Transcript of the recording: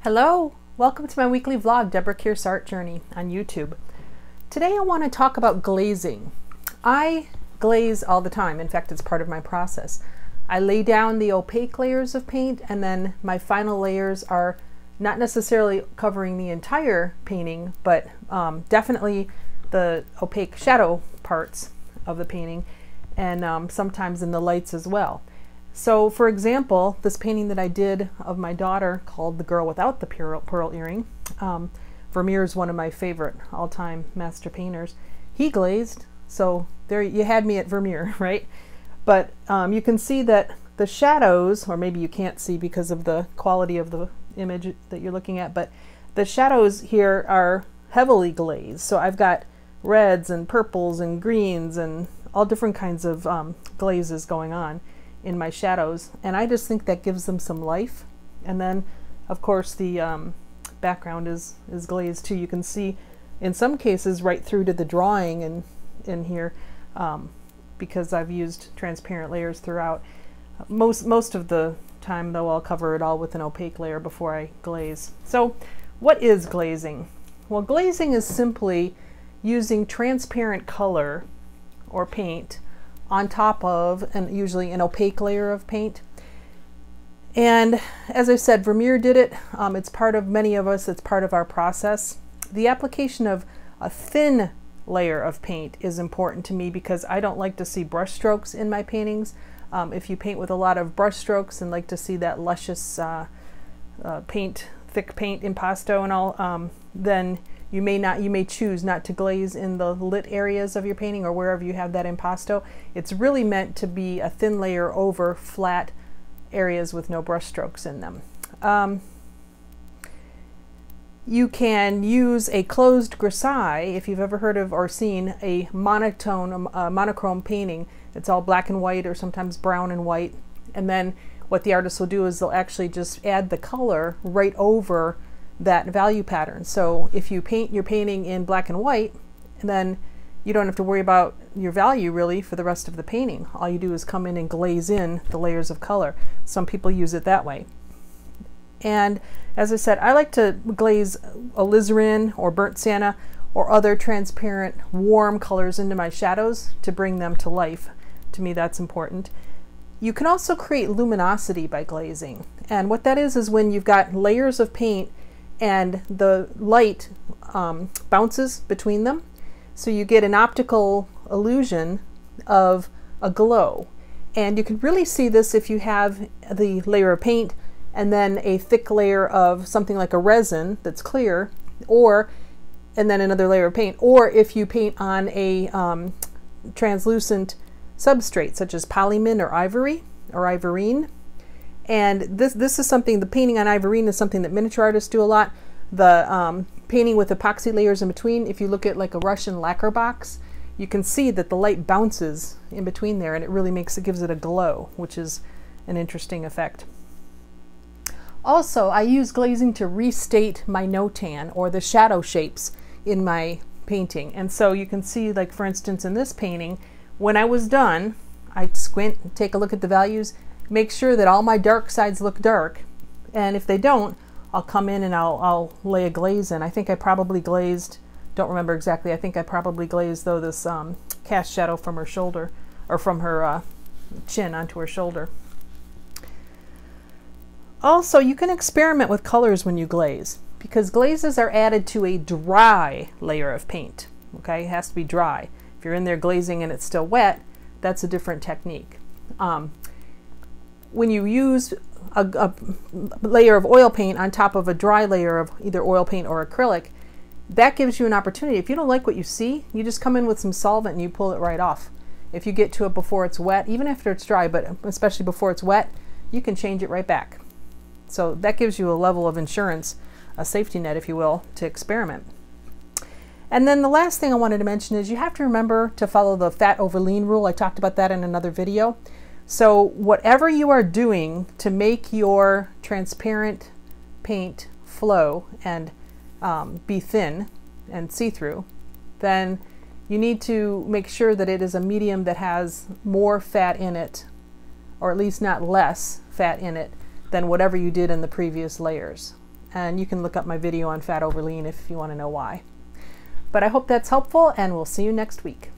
Hello! Welcome to my weekly vlog, Debra Keirce Art Journey on YouTube. Today I want to talk about glazing. I glaze all the time. In fact, it's part of my process. I lay down the opaque layers of paint, and then my final layers are not necessarily covering the entire painting, but definitely the opaque shadow parts of the painting, and sometimes in the lights as well. So for example, this painting that I did of my daughter called The Girl Without the Pearl Earring, Vermeer is one of my favorite all-time master painters. He glazed, so there you had me at Vermeer, right? But you can see that the shadows, or maybe you can't see because of the quality of the image that you're looking at, but the shadows here are heavily glazed. So I've got reds and purples and greens and all different kinds of glazes going on in my shadows, and I just think that gives them some life. And then of course the background is glazed too. You can see in some cases right through to the drawing and in here, because I've used transparent layers throughout. Most of the time though, I'll cover it all with an opaque layer before I glaze. So what is glazing? Well, glazing is simply using transparent color or paint on top of usually an opaque layer of paint. And as I said, Vermeer did it. It's part of many of us, it's part of our process. The application of a thin layer of paint is important to me because I don't like to see brush strokes in my paintings. If you paint with a lot of brush strokes and like to see that luscious thick paint impasto and all, then you may choose not to glaze in the lit areas of your painting or wherever you have that impasto. It's really meant to be a thin layer over flat areas with no brush strokes in them. You can use a closed grisaille if you've ever heard of or seen a monochrome painting. It's all black and white or sometimes brown and white. And then what the artist will do is they'll actually just add the color right over that value pattern. So if you paint your painting in black and white, then you don't have to worry about your value really for the rest of the painting. All you do is come in and glaze in the layers of color. Some people use it that way. And as I said, I like to glaze alizarin or burnt sienna or other transparent warm colors into my shadows to bring them to life. To me, that's important. You can also create luminosity by glazing. And what that is when you've got layers of paint and the light bounces between them. So you get an optical illusion of a glow. And you can really see this if you have the layer of paint and then a thick layer of something like a resin that's clear, and then another layer of paint, or if you paint on a translucent substrate such as polymine or ivory or ivorine. And this is something, the painting on ivorine is something that miniature artists do a lot. The painting with epoxy layers in between, if you look at like a Russian lacquer box, you can see that the light bounces in between there, and it really gives it a glow, which is an interesting effect. Also, I use glazing to restate my no-tan or the shadow shapes in my painting. And so you can see, like for instance in this painting, when I was done, I'd squint, take a look at the values, make sure that all my dark sides look dark, and if they don't, I'll come in and I'll lay a glaze in. I think I probably glazed, don't remember exactly, I think I probably glazed though this cast shadow from her shoulder, or from her chin onto her shoulder. Also, you can experiment with colors when you glaze, because glazes are added to a dry layer of paint. Okay, it has to be dry. If you're in there glazing and it's still wet, that's a different technique. When you use a layer of oil paint on top of a dry layer of either oil paint or acrylic, that gives you an opportunity. If you don't like what you see, you just come in with some solvent and you pull it right off. If you get to it before it's wet, even after it's dry, but especially before it's wet, you can change it right back. So that gives you a level of insurance, a safety net, if you will, to experiment. And then the last thing I wanted to mention is you have to remember to follow the fat over lean rule. I talked about that in another video. So whatever you are doing to make your transparent paint flow and be thin and see-through, then you need to make sure that it is a medium that has more fat in it, or at least not less fat in it, than whatever you did in the previous layers. and you can look up my video on fat over lean if you want to know why. But I hope that's helpful, and we'll see you next week.